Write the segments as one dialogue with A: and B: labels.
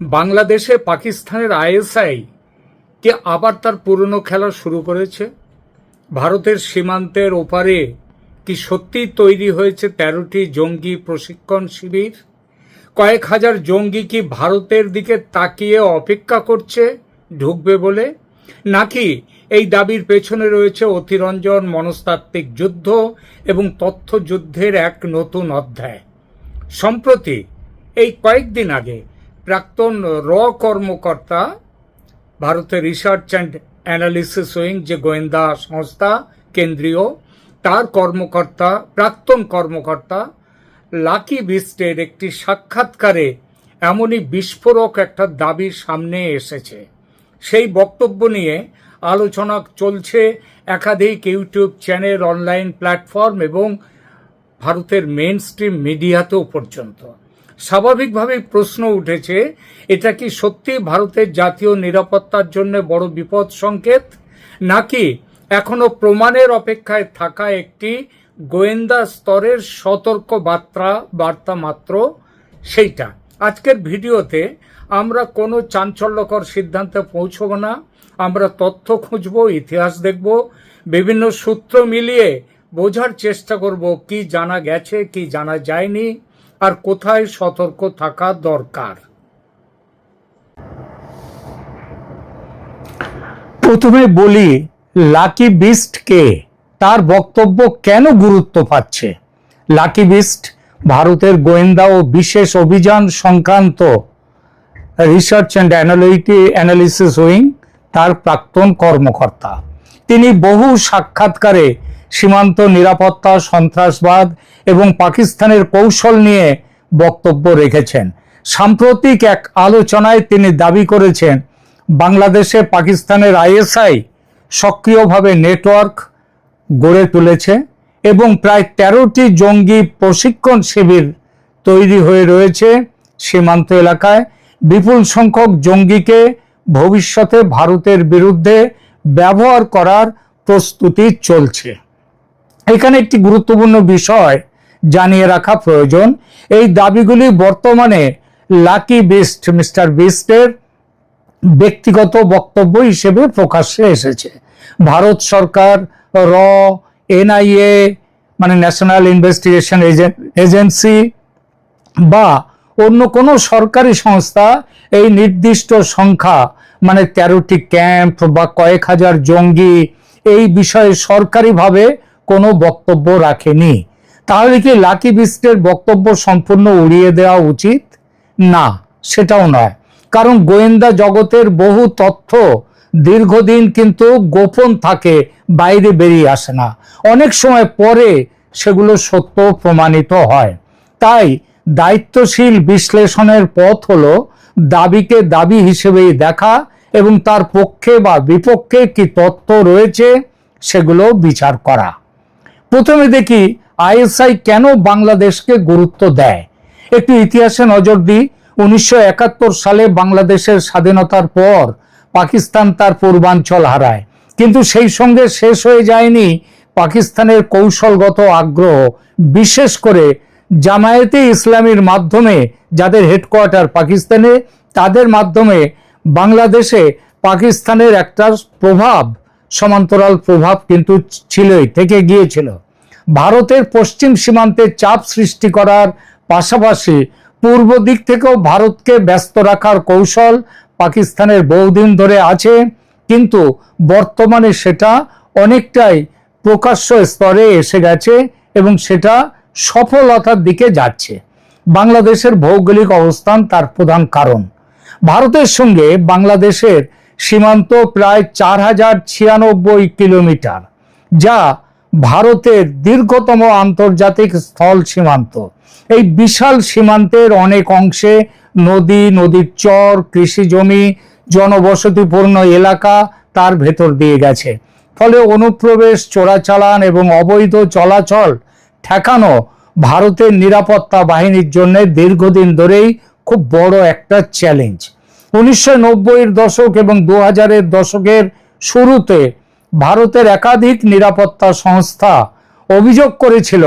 A: বাংলাদেশে পাকিস্তানের আইএসআই কে আবার তার পুরনো খেলা শুরু করেছে। ভারতের সীমান্তের ওপারে কি সত্যি তৈরি হয়েছে ১৩টি জঙ্গি প্রশিক্ষণ শিবির? কয়েক হাজার জঙ্গি কি ভারতের দিকে তাকিয়ে অপেক্ষা করছে ঢুকবে বলে? নাকি এই দাবির পেছনে রয়েছে অতিরঞ্জন, মনস্তাত্ত্বিক যুদ্ধ এবং তথ্যযুদ্ধের এক নতুন অধ্যায়? সম্প্রতি এই কয়েকদিন আগে প্রাক্তন কর্মকর্তা, ভারতের রিসার্চ অ্যান্ড অ্যানালিসিস উইং যে গোয়েন্দা সংস্থা কেন্দ্রীয়, তার প্রাক্তন কর্মকর্তা লাকি বিস্টের একটি সাক্ষাৎকারে এমনই বিস্ফোরক একটা দাবি সামনে এসেছে। সেই বক্তব্য নিয়ে আলোচনা চলছে একাধিক ইউটিউব চ্যানেল, অনলাইন প্ল্যাটফর্ম এবং ভারতের মেইন স্ট্রিম মিডিয়াতেও পর্যন্ত। স্বাভাবিকভাবেই প্রশ্ন উঠেছে, এটা কি সত্যি ভারতের জাতীয় নিরাপত্তার জন্য বড় বিপদ সংকেত, নাকি এখনো প্রমাণের অপেক্ষায় থাকা একটি গোয়েন্দা স্তরের সতর্ক বার্তা মাত্র? সেইটা আজকের ভিডিওতে আমরা কোনো চাঞ্চল্যকর সিদ্ধান্তে পৌঁছব না। আমরা তথ্য খুঁজব, ইতিহাস দেখব, বিভিন্ন সূত্র মিলিয়ে বোঝার চেষ্টা করব কি জানা গেছে, কি জানা যায়নি, আর কোথায় সতর্ক থাকা দরকার। প্রথমে বলি, লাকি বিস্ট কে, তার বক্তব্য কেন গুরুত্ব পাচ্ছে। লাকি বিস্ট ভারতের গোয়েন্দা ও বিশেষ অভিযান সংক্রান্ত রিসার্চ অ্যান্ড অ্যানালিসিস উইং তার প্রাক্তন কর্মকর্তা। তিনি বহু সাক্ষাৎকারে সীমান্ত নিরাপত্তা, সন্ত্রাসবাদ এবং পাকিস্তানের কৌশল নিয়ে বক্তব্য রেখেছেন। সাম্প্রতিক এক আলোচনায় তিনি দাবি করেছেন, বাংলাদেশে পাকিস্তানের আইএসআই সক্রিয়ভাবে নেটওয়ার্ক গড়ে তুলেছে এবং প্রায় ১৩টি জঙ্গি প্রশিক্ষণ শিবির তৈরি হয়ে রয়েছে সীমান্ত এলাকায়। বিপুল সংখ্যক জঙ্গিকে ভবিষ্যতে ভারতের বিরুদ্ধে ব্যবহার করার প্রস্তুতি চলছে। এখানে একটি গুরুত্বপূর্ণ বিষয় জানিয়ে রাখা প্রয়োজন। এই দাবিগুলি বর্তমানে লাকি বিস্ট, মিস্টার বিস্টের ব্যক্তিগত বক্তব্য হিসেবে প্রকাশ্যে এসেছে। ভারত সরকার, এনআইএ মানে ন্যাশনাল ইনভেস্টিগেশন এজেন্সি বা অন্য কোনো সরকারি সংস্থা এই নির্দিষ্ট সংখ্যা মানে ১৩টি ক্যাম্প বা কয়েক হাজার জঙ্গি এই বিষয়ে সরকারিভাবে কোনো বক্তব্য রাখেনি। তাহলে কি লাকি বিস্টের বক্তব্য সম্পূর্ণ উড়িয়ে দেওয়া উচিত? না, সেটাও নয়। কারণ গোয়েন্দা জগতের বহু তথ্য দীর্ঘদিন কিন্তু গোপন থাকে, বাইরে বেরিয়ে আসে না। অনেক সময় পরে সেগুলো সত্য প্রমাণিত হয়। তাই দায়িত্বশীল বিশ্লেষণের পথ হলো দাবিকে দাবি হিসেবেই দেখা এবং তার পক্ষে বা বিপক্ষে কি তথ্য রয়েছে সেগুলো বিচার করা। প্রথমে দেখি আইএসআই কেন বাংলাদেশকে গুরুত্ব দেয়। একটু ইতিহাসে নজর দিই। ১৯৭১ সালে বাংলাদেশের স্বাধীনতার পর পাকিস্তান তার পূর্বাঞ্চল হারায়, কিন্তু সেই সঙ্গে শেষ হয়ে যায়নি পাকিস্তানের কৌশলগত আগ্রহ। বিশেষ করে জামায়াতে ইসলামীর মাধ্যমে, যাদের হেডকোয়ার্টার পাকিস্তানে, তাদের মাধ্যমে বাংলাদেশে পাকিস্তানের একটা প্রভাব, সমান্তরাল প্রভাব কিন্তু ছিলই, থেকে গিয়েছিল। ভারতের পশ্চিম সীমান্তে চাপ সৃষ্টি করার পাশাপাশি পূর্ব দিক থেকেও ভারতকে ব্যস্ত রাখার কৌশল পাকিস্তানের বহুদিন ধরে আছে, কিন্তু বর্তমানে সেটা অনেকটাই প্রকাশ্য স্তরে এসে গেছে এবং সেটা সফলতার দিকে যাচ্ছে। বাংলাদেশের ভৌগোলিক অবস্থান তার প্রধান কারণ। ভারতের সঙ্গে বাংলাদেশের সীমান্ত প্রায় ৪,০৯৬ কিলোমিটার, যা ভারতের দীর্ঘতম আন্তর্জাতিক স্থল সীমান্ত। এই বিশাল সীমান্তের অনেক অংশে নদী, নদীর চর, কৃষি জমি, জনবসতিপূর্ণ এলাকা তার ভেতর দিয়ে গেছে। ফলে অনুপ্রবেশ, চোরাচালান এবং অবৈধ চলাচল ঠেকানো ভারতের নিরাপত্তা বাহিনীর জন্য দীর্ঘদিন ধরেই খুব বড় একটা চ্যালেঞ্জ। ১৯৯০-এর দশক এবং ২০০০-এর দশকের শুরুতে ভারতের একাধিক নিরাপত্তা সংস্থা অভিযোগ করেছিল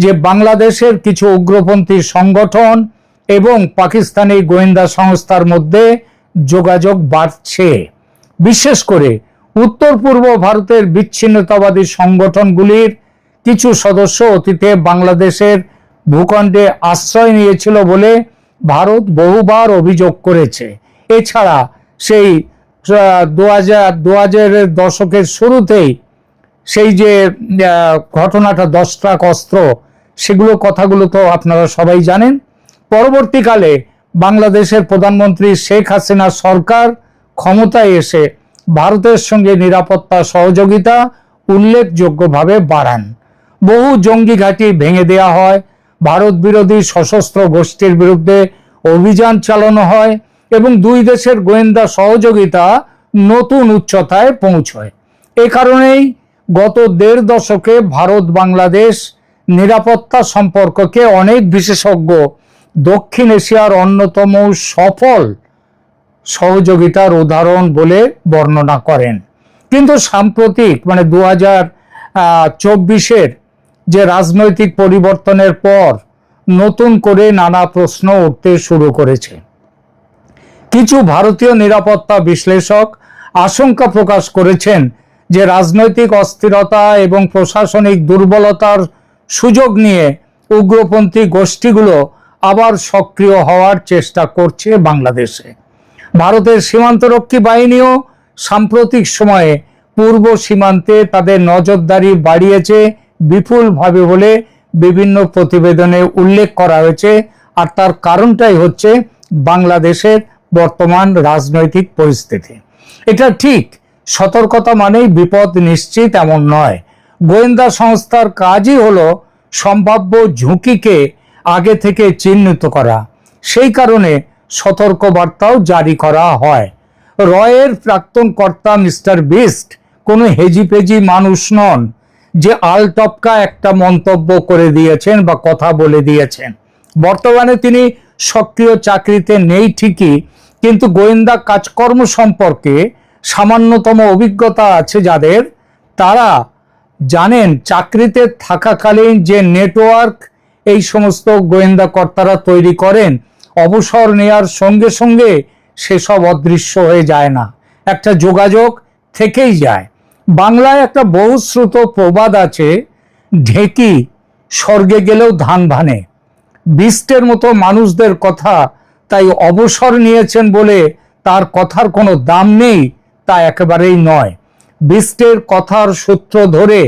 A: যে বাংলাদেশের কিছু উগ্রপন্থী সংগঠন এবং পাকিস্তানি গোয়েন্দা সংস্থার মধ্যে যোগাযোগ বাড়ছে। বিশেষ করে উত্তর পূর্ব ভারতের বিচ্ছিন্নতাবাদী সংগঠনগুলির কিছু সদস্য অতীতে বাংলাদেশের ভূখণ্ডে আশ্রয় নিয়েছিল বলে ভারত বহুবার অভিযোগ করেছে। এছাড়া সেই 2000-এর দশকের শুরুতেই সেই যে ঘটনাটা 10 ট্রাক অস্ত্র, সেগুলো কথাগুলো তো আপনারা সবাই জানেন। পরবর্তীকালে বাংলাদেশের প্রধানমন্ত্রী শেখ হাসিনা সরকার ক্ষমতায় এসে ভারতের সঙ্গে নিরাপত্তা সহযোগিতা উল্লেখযোগ্যভাবে বাড়ান। বহু জঙ্গি ঘাঁটি ভেঙে দেওয়া হয়, ভারত বিরোধী সশস্ত্র গোষ্ঠীর বিরুদ্ধে অভিযান চালানো হয় এবং দুই দেশের গোয়েন্দা সহযোগিতা নতুন উচ্চতায় পৌঁছয়। এ কারণেই গত 1.5 দশকে ভারত বাংলাদেশ নিরাপত্তা সম্পর্ককে অনেক বিশেষজ্ঞ দক্ষিণ এশিয়ার অন্যতম সফল সহযোগিতার উদাহরণ বলে বর্ণনা করেন। কিন্তু সাম্প্রতিক 2024-এর যে রাজনৈতিক পরিবর্তনের পর নতুন করে নানা প্রশ্ন উঠতে শুরু করেছে। কিছু ভারতীয় নিরাপত্তা বিশ্লেষক আশঙ্কা প্রকাশ করেছেন যে রাজনৈতিক অস্থিরতা এবং প্রশাসনিক দুর্বলতার সুযোগ নিয়ে উগ্রপন্থী গোষ্ঠীগুলো আবার সক্রিয় হওয়ার চেষ্টা করছে বাংলাদেশে। ভারতের সীমান্তরক্ষী বাহিনীও সাম্প্রতিক সময়ে পূর্ব সীমান্তে তাদের নজরদারি বাড়িয়েছে বিপুলভাবে বলে বিভিন্ন প্রতিবেদনে উল্লেখ করা হয়েছে। আর তার কারণটাই হচ্ছে বাংলাদেশের বর্তমান রাজনৈতিক পরিস্থিতি। এটা ঠিক, সতর্কতা মানেই বিপদ নিশ্চিত এমন নয়। গোয়েন্দা সংস্থার কাজই হলো সম্ভাব্য ঝুঁকিকে আগে থেকে চিহ্নিত করা। সেই কারণে সতর্কবার্তাও জারি করা হয়। রয়ের প্রাক্তন কর্তা মিস্টার বিস্ট কোনো হেজিপেজি মানুষ নন যে আলটপকা একটা মন্তব্য করে দিয়েছেন বা কথা বলে দিয়েছেন। বর্তমানে তিনি সক্রিয় চাকরিতে নেই ঠিকই, কিন্তু গোয়েন্দা কাজকর্ম সম্পর্কে সামান্যতম অভিজ্ঞতা আছে যাদের, তারা জানেন চাকরিতে থাকাকালীন যে নেটওয়ার্ক এই সমস্ত গোয়েন্দা কর্তারা তৈরি করেন, অবসর নেয়ার সঙ্গে সঙ্গে সেসব অদৃশ্য হয়ে যায় না, একটা যোগাযোগ থেকেই যায়। বাংলায় একটা বহুশ্রুত প্রবাদ আছে, ঢেকি স্বর্গে গেলেও ধান ভানে। বিস্টের মতো মানুষদের কথা তাই অবসর নিয়েছেন বলে তার কথার কোনো দাম নেই তা একেবারেই নয়। বিস্টের কথার সূত্র ধরে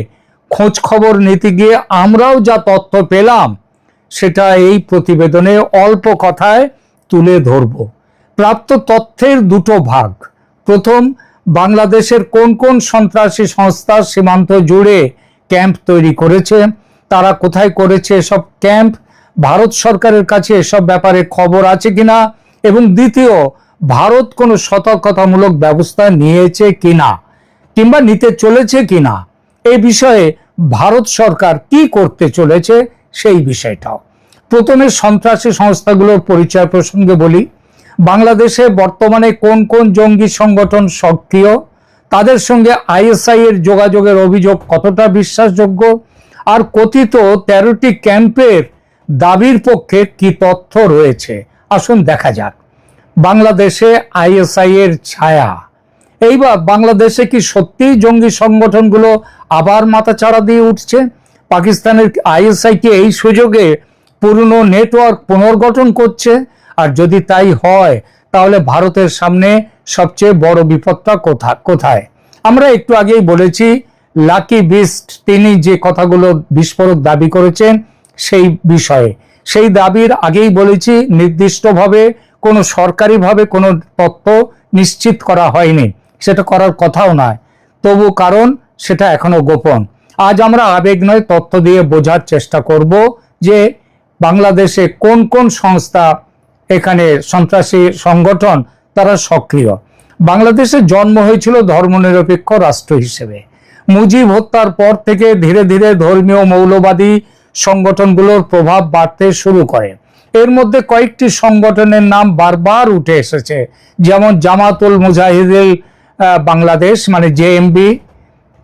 A: খোঁজ খবর নিতে গিয়ে আমরাও যা তথ্য পেলাম সেটা এই প্রতিবেদনে অল্প কথায় তুলে ধরব। প্রাপ্ত তথ্যের দুটো ভাগ। প্রথম, বাংলাদেশের কোন কোন সন্ত্রাসী সংস্থা সীমান্ত জুড়ে ক্যাম্প তৈরি করেছে, তারা কোথায় করেছে এসব ক্যাম্প, ভারত সরকারের কাছে এসব ব্যাপারে খবর আছে কিনা, এবং দ্বিতীয়, ভারত কোনো সতর্কতামূলক ব্যবস্থা নিয়েছে কিনা কিংবা নিতে চলেছে কিনা, এই বিষয়ে ভারত সরকার কি করতে চলেছে সেই বিষয়টাও। প্রথমে সন্ত্রাসী সংস্থাগুলোর পরিচয় প্রসঙ্গে বলি। বাংলাদেশে বর্তমানে কোন কোন জঙ্গি সংগঠন সক্রিয়, তাদের সঙ্গে আইএসআই এর যোগাযোগের অভিযোগ কতটা বিশ্বাসযোগ্য, আর কথিত 13টি ক্যাম্পের দাবির পক্ষে কি তথ্য রয়েছে, আসুন দেখা যাক। বাংলাদেশে আইএসআই এর ছায়া। এইবার বাংলাদেশে কি সত্যিই জঙ্গি সংগঠনগুলো আবার মাথাচাড়া দিয়ে উঠছে? পাকিস্তানের আইএসআই কি এই সুযোগে পুরনো নেটওয়ার্ক পুনর্গঠন করছে? আর যদি তাই হয় তাহলে ভারতের সামনে সবচেয়ে বড় বিপদটা কোথায়? আমরা একটু আগেই বলেছি লাকি বিস্ট তিনি যে কথাগুলো বিস্ফোরক দাবি করেছেন সেই বিষয়ে, সেই দাবির আগেই বলেছি নির্দিষ্টভাবে কোনো সরকারিভাবে কোনো তথ্য নিশ্চিত করা হয়নি, সেটা করার কথাও নয়, তবু কারণ সেটা এখনো গোপন। আজ আমরা আবেগ নয় তথ্য দিয়ে বোঝার চেষ্টা করব যে বাংলাদেশে কোন কোন সংস্থা, এখানে সন্ত্রাসী সংগঠন তারা সক্রিয়। বাংলাদেশের জন্ম হয়েছিল ধর্মনিরপেক্ষ রাষ্ট্র হিসেবে। মুজিব হত্যার পর থেকে ধীরে ধীরে ধর্মীয় মৌলবাদী সংগঠনগুলোর প্রভাব বাড়তে শুরু করে। এর মধ্যে কয়েকটি সংগঠনের নাম বারবার উঠে এসেছে, যেমন জামাতুল মুজাহিদিন বাংলাদেশ জেএমবি।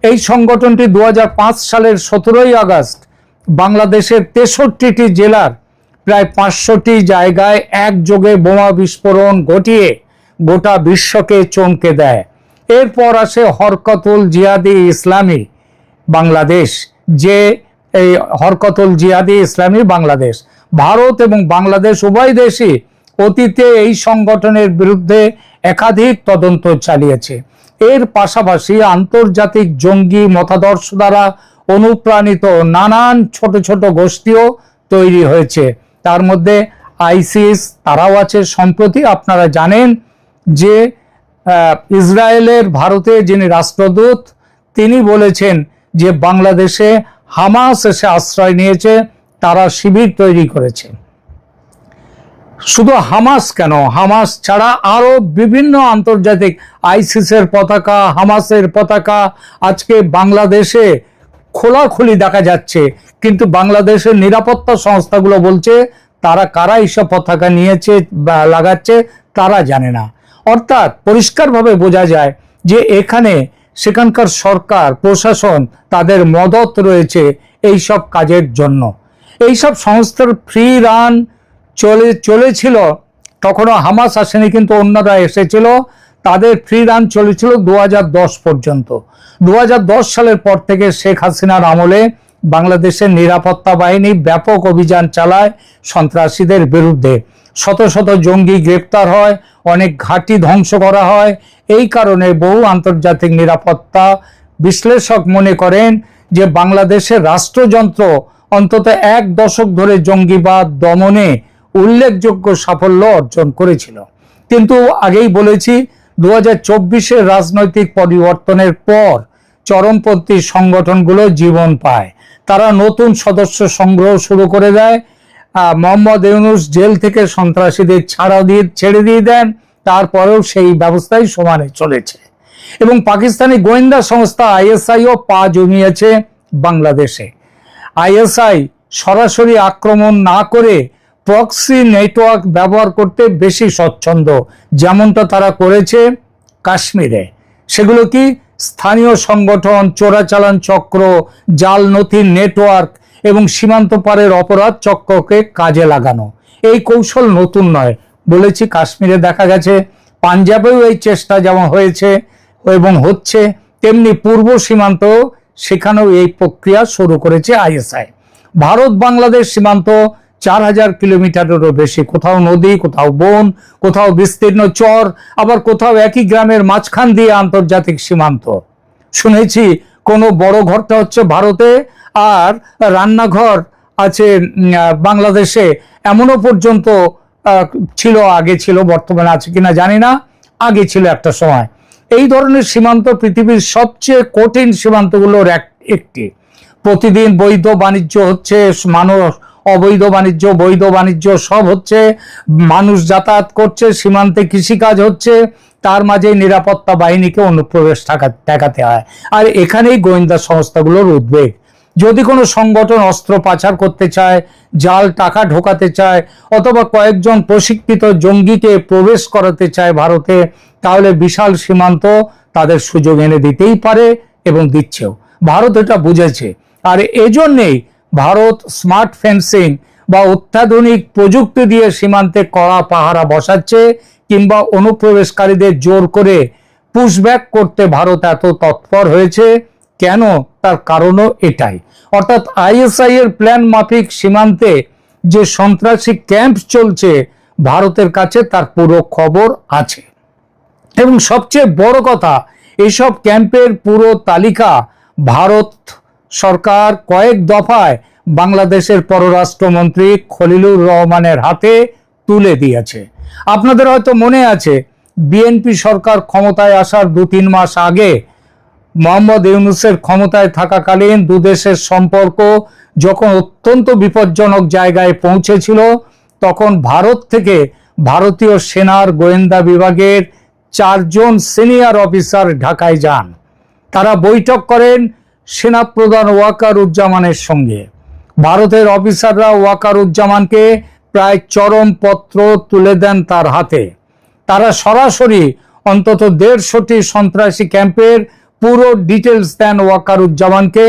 A: এই সংগঠনটি 2005 সালের 17ই আগস্ট বাংলাদেশের 63টি জেলার প্রায় 500টি জায়গায় একযোগে বোমা বিস্ফোরণ ঘটিয়ে গোটা বিশ্বকে চমকে দেয়। এরপর আসে হরকতুল জিহাদি ইসলামী বাংলাদেশ, যে এই হরকতুল জিহাদি ইসলামী বাংলাদেশ, ভারত এবং বাংলাদেশ উভয় দেশই অতীতে এই সংগঠনের বিরুদ্ধে একাধিক তদন্ত চালিয়েছে। এর পাশাপাশি আন্তর্জাতিক জঙ্গি মতাদর্শ দ্বারা অনুপ্রাণিত নানান ছোট ছোট গোষ্ঠীও তৈরি হয়েছে। তার মধ্যে আইসিস তারাও আছে। সম্প্রতি আপনারা জানেন যে ইসরায়েলের ভারতে যিনি রাষ্ট্রদূত, তিনি বলেছেন যে বাংলাদেশে হামাস এসে আশ্রয় নিয়েছে, তারা শিবির তৈরি করেছে। শুধু হামাস কেন, হামাস ছাড়া আরো বিভিন্ন আন্তর্জাতিক আইসিসের পতাকা, হামাসের পতাকা আজকে বাংলাদেশে খোলাখুলি দেখা যাচ্ছে। কিন্তু বাংলাদেশের নিরাপত্তা সংস্থাগুলো বলছে তারা কারা এইসব পতাকা নিয়েছে বা লাগাচ্ছে তারা জানে না। অর্থাৎ পরিষ্কারভাবে বোঝা যায় যে এখানে সেখানকার সরকার প্রশাসন তাদের মদত রয়েছে এইসব কাজের জন্য। এইসব সংস্থার ফ্রি রান চলেছিল, তখনও হামাস আসেনি কিন্তু অন্যরা এসেছিল। তাদের ফ্রি রান চলেছিল 2010 পর্যন্ত। 2010 সালের পর থেকে শেখ হাসিনার আমলে বাংলাদেশের নিরাপত্তা বাহিনী ব্যাপক অভিযান চালায় সন্ত্রাসীদের বিরুদ্ধে। শত শত জঙ্গি গ্রেপ্তার হয়, অনেক ঘাঁটি ধ্বংস করা হয়। এই কারণে বহু আন্তর্জাতিক নিরাপত্তা বিশ্লেষক মনে করেন যে বাংলাদেশের রাষ্ট্রযন্ত্র অন্তত 1 দশক ধরে জঙ্গিবাদ দমনে উল্লেখযোগ্য সাফল্য অর্জন করেছিল। কিন্তু আগেই বলেছি 2024-এর রাজনৈতিক পরিবর্তনের পর চরমপন্থী সংগঠনগুলো জীবন পায়। তারা নতুন সদস্য সংগ্রহ শুরু করে দেয়। মোহাম্মদ ইউনূস জেল থেকে সন্ত্রাসীদের ছেড়ে দিয়ে দেন, তারপরেও সেই ব্যবস্থাই সমানে চলেছে। এবং পাকিস্তানি গোয়েন্দা সংস্থা আইএসআইও পা জমিয়েছে বাংলাদেশে। আইএসআই সরাসরি আক্রমণ না করে প্রক্সি নেটওয়ার্ক ব্যবহার করতে বেশি স্বচ্ছন্দ, যেমনটা তারা করেছে কাশ্মীরে। সেগুলো কি? স্থানীয় সংগঠন, চোরাচালান চক্র, জাল নথির নেটওয়ার্ক এবং সীমান্ত পারের অপরাধ চক্রকে কাজে লাগানো। এই কৌশল নতুন নয়, বলেছি কাশ্মীরে দেখা গেছে, পাঞ্জাবেও এই চেষ্টা যেমন হয়েছে এবং হচ্ছে, তেমনি পূর্ব সীমান্ত সেখানেও এই প্রক্রিয়া শুরু করেছে আইএসআই। ভারত বাংলাদেশ সীমান্ত 4000 কিলোমিটারেরও বেশি, কোথাও নদী, কোথাও বন, কোথাও বিস্তীর্ণ চর, আবার কোথাও একই গ্রামের মাঝখান দিয়ে আন্তর্জাতিক সীমান্ত। শুনেছি কোনো বড় ঘরটা হচ্ছে ভারতে আর রান্নাঘর আছে বাংলাদেশে, এমনও পর্যন্ত ছিল, আগে ছিল, বর্তমানে আছে কিনা জানি না, আগে ছিল একটা সময়। এই ধরনের সীমান্ত পৃথিবীর সবচেয়ে কঠিন সীমান্তগুলোর একটি। প্রতিদিন বৈধ বাণিজ্য হচ্ছে, মানুষ অবৈধ বাণিজ্য, বৈধ বাণিজ্য সব হচ্ছে, মানুষ যাতায়াত করছে, সীমান্তে কৃষিকাজ হচ্ছে, তার মাঝে নিরাপত্তা বাহিনীকে অনুপ্রবেশ ঠেকাতে হয়। আর এখানেই গোয়েন্দা সংস্থাগুলোর উদ্বেগ। যদি কোনো সংগঠন অস্ত্র পাচার করতে চায়, জাল টাকা ঢোকাতে চায়, অথবা কয়েকজন প্রশিক্ষিত জঙ্গিকে প্রবেশ করাতে চায় ভারতে, তাহলে বিশাল সীমান্ত তাদের সুযোগ এনে দিতেই পারে এবং দিচ্ছেও। ভারত এটা বুঝেছে। আর এজন্যেই ভারত স্মার্ট ফেন্সিং বা অত্যাধুনিক প্রযুক্তি দিয়ে সীমান্তে কড়া পাহারা বসাচ্ছে, কিংবা অনুপ্রবেশকারীদের জোর করে পুশব্যাক করতে ভারত এত তৎপর হয়েছে। কেন? তার কারণও এটাই। অর্থাৎ আইএসআই এর প্ল্যান মাফিক সীমান্তে যে সন্ত্রাসী ক্যাম্প চলছে, ভারতের কাছে তার পুরো খবর আছে। এবং সবচেয়ে বড় কথা, এইসব ক্যাম্পের পুরো তালিকা ভারত সরকার কয়েক দফায় বাংলাদেশের পররাষ্ট্রমন্ত্রী খলিলুর রহমানের হাতে তুলে দিয়েছে। আপনাদের হয়তো মনে আছে, বিএনপি সরকার ক্ষমতায় আসার 2-3 মাস আগে মোহাম্মদ ইউনূসের ক্ষমতায় থাকাকালীন দুদেশের সম্পর্ক যখন অত্যন্ত বিপজ্জনক জায়গায় পৌঁছেছিল, তখন ভারত থেকে ভারতীয় সেনার গোয়েন্দা বিভাগের 4 জন সিনিয়র অফিসার ঢাকায় যান। তারা বৈঠক করেন সেনাপ্রধান ওয়াকারুজ্জামানের সঙ্গে। ভারতের অফিসাররা ওয়াকারুজ্জামানকে প্রায় চরম পত্র তুলে দেন তার হাতে। তারা সরাসরি অন্তত 150টি সন্ত্রাসী ক্যাম্পের পুরো ডিটেলস দেন ওয়াকারুজ্জামানকে।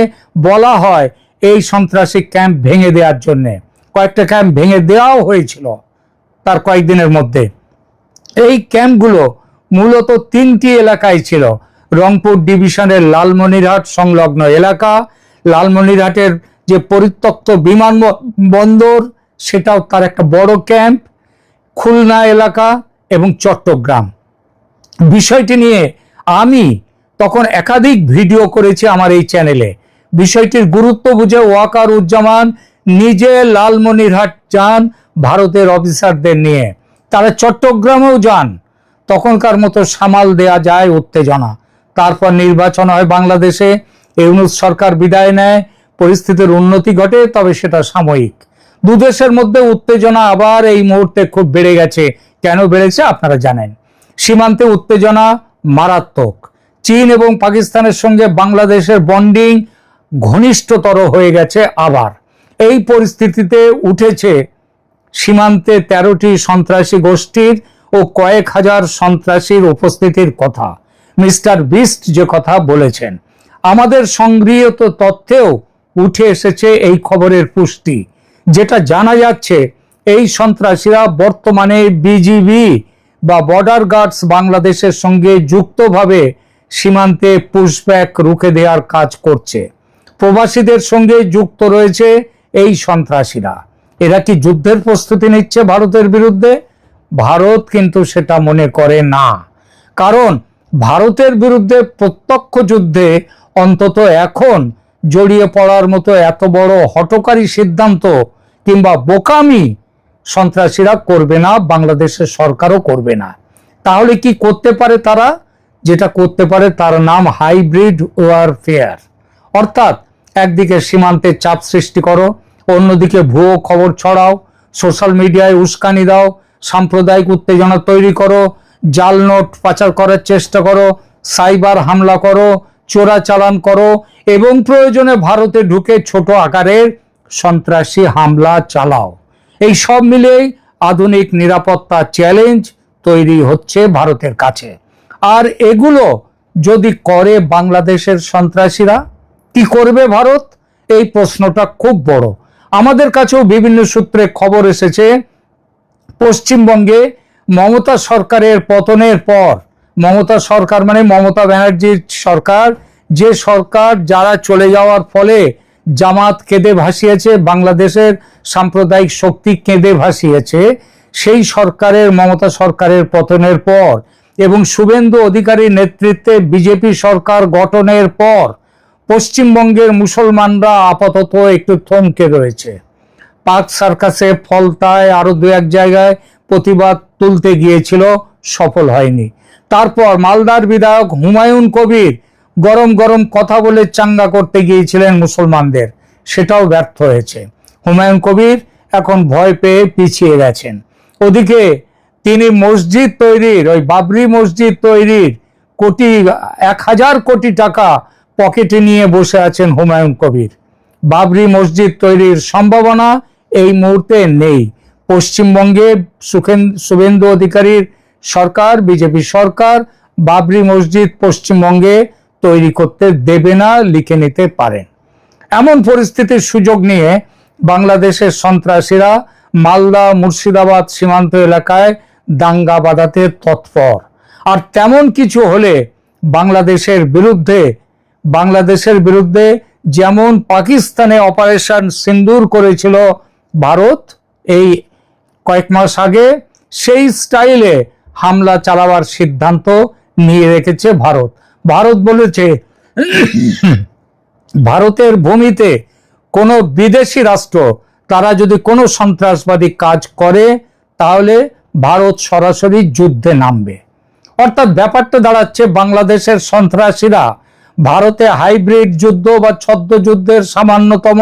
A: বলা হয় এই সন্ত্রাসী ক্যাম্প ভেঙে দেওয়ার জন্য। কয়েকটা ক্যাম্প ভেঙে দেওয়াও হয়েছিল তার কয়েকদিনের মধ্যে। এই ক্যাম্পগুলো মূলত 3টি এলাকায় ছিল। রংপুর ডিভিশনের লালমনিরহাট সংলগ্ন এলাকা, লালমনিরহাটের যে পরিত্যক্ত বিমানবন্দর সেটাও তার একটা বড় ক্যাম্প, খুলনা এলাকা এবং চট্টগ্রাম। বিষয়টি নিয়ে আমি তখন একাধিক ভিডিও করেছি আমার এই চ্যানেলে। বিষয়টির গুরুত্ব বুঝে ওয়াকারুজ্জামান নিজে লালমনিরহাট যান ভারতের অফিসারদের নিয়ে, তারা চট্টগ্রামেও যান। তখনকার মতো সামাল দেয়া যায় উত্তেজনা। তারপর নির্বাচন হয় বাংলাদেশে, ইউনূস সরকার বিদায় নেয়, পরিস্থিতির উন্নতি ঘটে, তবে সেটা সাময়িক। দুদেশের মধ্যে উত্তেজনা আবার এই মুহূর্তে খুব বেড়ে গেছে। কেন বেড়েছে আপনারা জানেন। সীমান্তে উত্তেজনা মারাত্মক। চীন এবং পাকিস্তানের সঙ্গে বাংলাদেশের বন্ডিং ঘনিষ্ঠতর হয়ে গেছে আবার। এই পরিস্থিতিতে উঠেছে সীমান্তে 13টি সন্ত্রাসী গোষ্ঠীর ও কয়েক হাজার সন্ত্রাসীর উপস্থিতির কথা। মিস্টার বিস্ট যে কথা বলেছেন, আমাদের সংগৃহীত তথ্যেও উঠে এসেছে এই খবরের পুষ্টি। যেটা জানা যাচ্ছে, এই সন্ত্রাসীরা বর্তমানে বিজিবি বা বর্ডার গার্ডস বাংলাদেশের সঙ্গে যুক্তভাবে সীমান্তে পুশব্যাক রুখে দেওয়ার কাজ করছে। প্রবাসীদের সঙ্গে যুক্ত রয়েছে এই সন্ত্রাসীরা। এরা কি যুদ্ধের প্রস্তুতি নিচ্ছে ভারতের বিরুদ্ধে? ভারত কিন্তু সেটা মনে করে না। কারণ ভারতের বিরুদ্ধে প্রত্যক্ষ যুদ্ধে অন্তত এখন জড়িয়ে পড়ার মতো এত বড় হঠকারী সিদ্ধান্ত কিংবা বোকামি সন্ত্রাসীরা করবে না, বাংলাদেশের সরকারও করবে না। তাহলে কি করতে পারে তারা? যেটা করতে পারে তার নাম হাইব্রিড ওয়ারফেয়ার। অর্থাৎ একদিকে সীমান্তে চাপ সৃষ্টি করো, অন্যদিকে ভুয়ো খবর ছড়াও, সোশ্যাল মিডিয়ায় উস্কানি দাও, সাম্প্রদায়িক উত্তেজনা তৈরি করো, জাল নোট পাচার করার চেষ্টা করো, সাইবার হামলা করো, চোরাচালান করো এবং প্রয়োজনে ভারতে ঢুকে ছোট আকারের সন্ত্রাসী হামলা চালাও। এই সব মিলেই আধুনিক নিরাপত্তা চ্যালেঞ্জ তৈরি হচ্ছে ভারতের কাছে। আর এগুলো যদি করে বাংলাদেশের সন্ত্রাসীরা, কি করবে ভারত? এই প্রশ্নটা খুব বড়। আমাদের কাছেও বিভিন্ন সূত্রে খবর এসেছে, পশ্চিমবঙ্গে মমতা সরকারের পতনের পর, মমতা সরকার মানে মমতা ব্যানার্জির সরকার, যে সরকার যারা চলে যাওয়ার ফলে জামাত কেঁদে ভাসিয়েছে, বাংলাদেশের সাম্প্রদায়িক শক্তি কেঁদে ভাসিয়েছে, সেই সরকারের, মমতা সরকারের পতনের পর এবং শুভেন্দু অধিকারীর নেতৃত্বে বিজেপি সরকার গঠনের পর পশ্চিমবঙ্গের মুসলমানরা আপাতত একটু থমকে রয়েছে। পার্ক সার্কাসে, ফলতায়, আরো 2-1 জায়গায় প্রতিবাদ তুলতে গিয়েছিল, সফল হয়নি। তারপর মালদার বিধায়ক হুমায়ুন কবির গরম গরম কথা বলে চাঙ্গা করতে গিয়েছিলেন মুসলমানদের, সেটাও ব্যর্থ হয়েছে। হুমায়ুন কবির এখন ভয় পেয়ে পিছিয়ে গেছেন। ওদিকে তিনি মসজিদ তৈরির, ওই বাবরি মসজিদ তৈরির 1000 কোটি টাকা পকেটে নিয়ে বসে আছেন হুমায়ুন কবির। বাবরি মসজিদ তৈরির সম্ভাবনা এই মুহূর্তে নেই। পশ্চিমবঙ্গে শুভেন্দু অধিকারীর সরকার, বিজেপি সরকার বাবরি মসজিদ পশ্চিমবঙ্গে তৈরি করতে দেবে না, লিখে নিতে পারেন। এমন পরিস্থিতির সুযোগ নিয়ে বাংলাদেশের সন্ত্রাসীরা মালদা মুর্শিদাবাদ সীমান্ত এলাকায় দাঙ্গা বাঁধাতে তৎপর। আর তেমন কিছু হলে বাংলাদেশের বিরুদ্ধে যেমন পাকিস্তানে অপারেশন সিন্দুর করেছিল ভারত এই কয়েক মাস আগে, সেই স্টাইলে হামলা চালাবার সিদ্ধান্ত নিয়ে রেখেছে ভারত। ভারত বলেছে ভারতের ভূমিতে কোনো বিদেশি রাষ্ট্র তারা যদি কোনো সন্ত্রাসবাদী কাজ করে তাহলে ভারত সরাসরি যুদ্ধে নামবে। অর্থাৎ ব্যাপারটা দাঁড়াচ্ছে, বাংলাদেশের সন্ত্রাসীরা ভারতে হাইব্রিড যুদ্ধ বা ছদ্ম যুদ্ধের সামান্যতম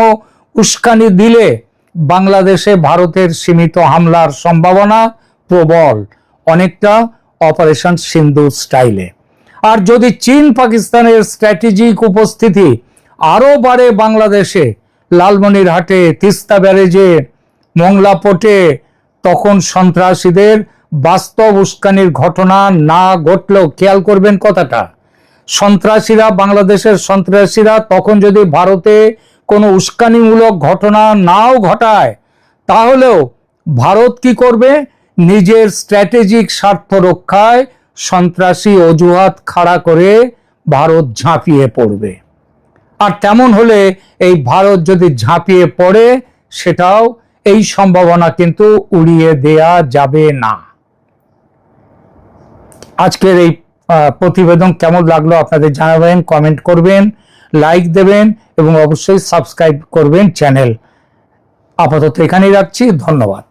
A: উস্কানি দিলে বাংলাদেশে ভারতের সীমিত হামলার সম্ভাবনা প্রবল, অনেকটা অপারেশন সিন্দুর স্টাইলে। আর যদি চীন পাকিস্তানের স্ট্র্যাটেজিক উপস্থিতি আরো বাড়ে বাংলাদেশে, লালমনিরহাটে, তিস্তা ব্যারেজে, মংলা পোর্টে, তখন সন্ত্রাসীদের বাস্তব উস্কানির ঘটনা না ঘটলেও, খেয়াল করবেন কথাটা, বাংলাদেশের সন্ত্রাসীরা তখন যদি ভারতে কোনো উস্কানিমূলক ঘটনা নাও ঘটায়, তাহলেও ভারত কি করবে? নিজের স্ট্র্যাটেজিক স্বার্থ রক্ষায় সন্ত্রাসী অজুহাত খাড়া করে ভারত ঝাঁপিয়ে পড়বে। আর তেমন হলে এই ভারত যদি ঝাঁপিয়ে পড়ে, সেটাও এই সম্ভাবনা কিন্তু উড়িয়ে দেয়া যাবে না। আজকের এই প্রতিবেদন কেমন লাগলো আপনাদের জানাবেন, কমেন্ট করবেন, লাইক দেবেন এবং অবশ্যই সাবস্ক্রাইব করবেন চ্যানেল। আপাতত এখানেই রাখছি, ধন্যবাদ।